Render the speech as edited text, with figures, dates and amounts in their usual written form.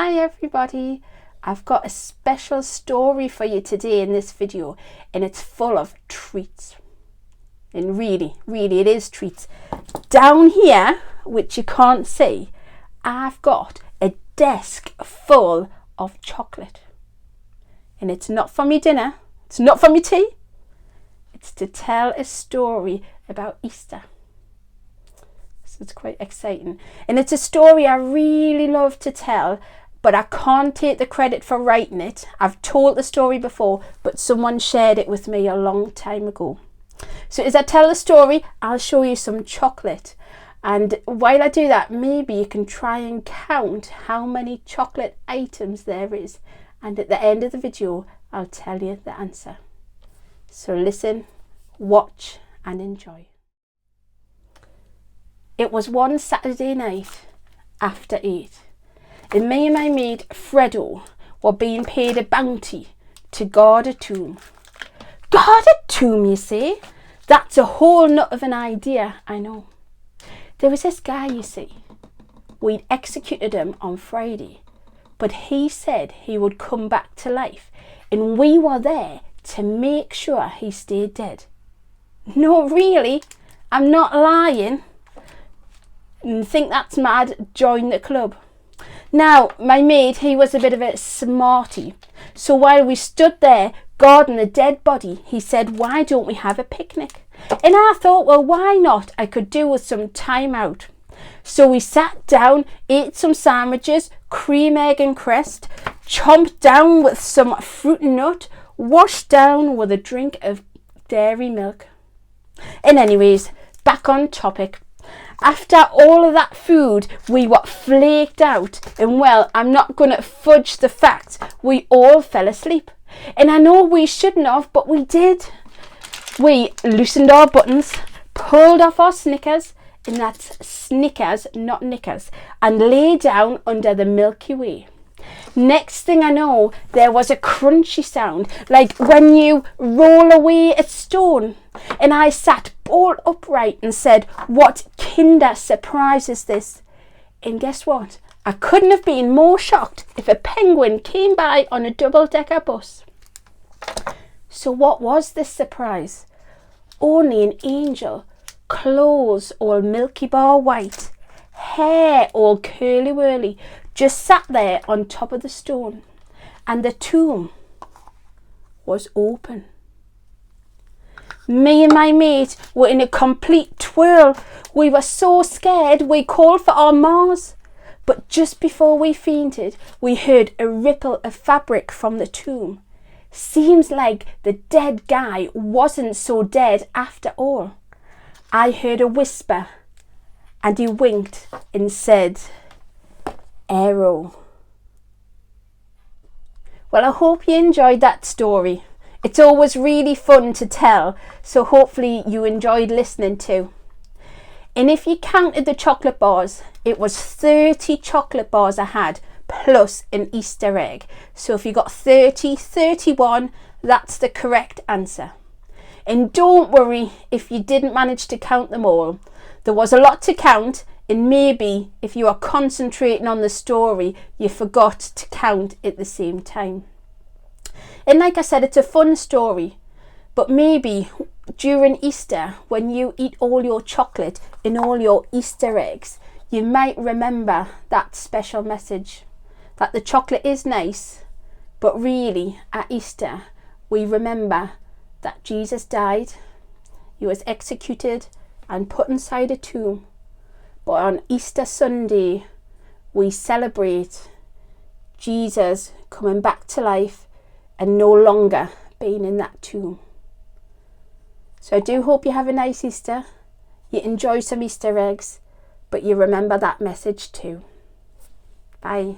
Hi everybody, I've got a special story for you today in this video, and it's full of treats. And really it is treats. Down here, which you can't see, I've got a desk full of chocolate. And it's not for me dinner, it's not for me tea, it's to tell a story about Easter. So it's quite exciting. And it's a story I really love to tell, but I can't take the credit for writing it. I've told the story before, but someone shared it with me a long time ago. So as I tell the story, I'll show you some chocolate. And while I do that, maybe you can try and count how many chocolate items there is. And at the end of the video, I'll tell you the answer. So listen, watch and enjoy. It was one Saturday night after 8. And me and my mate Fredo were being paid a bounty to guard a tomb. Guard a tomb, you say? That's a whole nut of an idea, I know. There was this guy, you see. We'd executed him on Friday, but he said he would come back to life, and we were there to make sure he stayed dead. No, really, I'm not lying. And think that's mad, join the club. Now, my mate, he was a bit of a smarty. So while we stood there guarding the dead body, he said, why don't we have a picnic? And I thought, well, why not? I could do with some time out. So we sat down, ate some sandwiches, cream, egg and crest, chomped down with some fruit and nut, washed down with a drink of dairy milk. And anyways, back on topic. After all of that food, we were flaked out, and well, I'm not going to fudge the fact, we all fell asleep. And I know we shouldn't have, but we did. We loosened our buttons, pulled off our Snickers, and that's Snickers, not knickers, and lay down under the Milky Way. Next thing I know, there was a crunchy sound, like when you roll away a stone. And I sat bolt upright and said, what Kinder surprise is this? And guess what? I couldn't have been more shocked if a penguin came by on a double-decker bus. So what was this surprise? Only an angel, clothes all Milky Bar white, hair all curly-whirly, just sat there on top of the stone, and the tomb was open. Me and my mate were in a complete twirl. We were so scared we called for our Mars. But just before we fainted, we heard a ripple of fabric from the tomb. Seems like the dead guy wasn't so dead after all. I heard a whisper, and he winked and said, Arrow. Well, I hope you enjoyed that story. It's always really fun to tell, so hopefully you enjoyed listening too. And if you counted the chocolate bars, it was 30 chocolate bars I had, plus an Easter egg. So if you got 30, 31, that's the correct answer. And don't worry if you didn't manage to count them all. There was a lot to count, and maybe if you are concentrating on the story, you forgot to count at the same time. And like I said, it's a fun story, but maybe during Easter, when you eat all your chocolate and all your Easter eggs, you might remember that special message, that the chocolate is nice, but really at Easter, we remember that Jesus died, he was executed and put inside a tomb. But on Easter Sunday, we celebrate Jesus coming back to life and no longer being in that tomb. So I do hope you have a nice Easter, you enjoy some Easter eggs, but you remember that message too. Bye.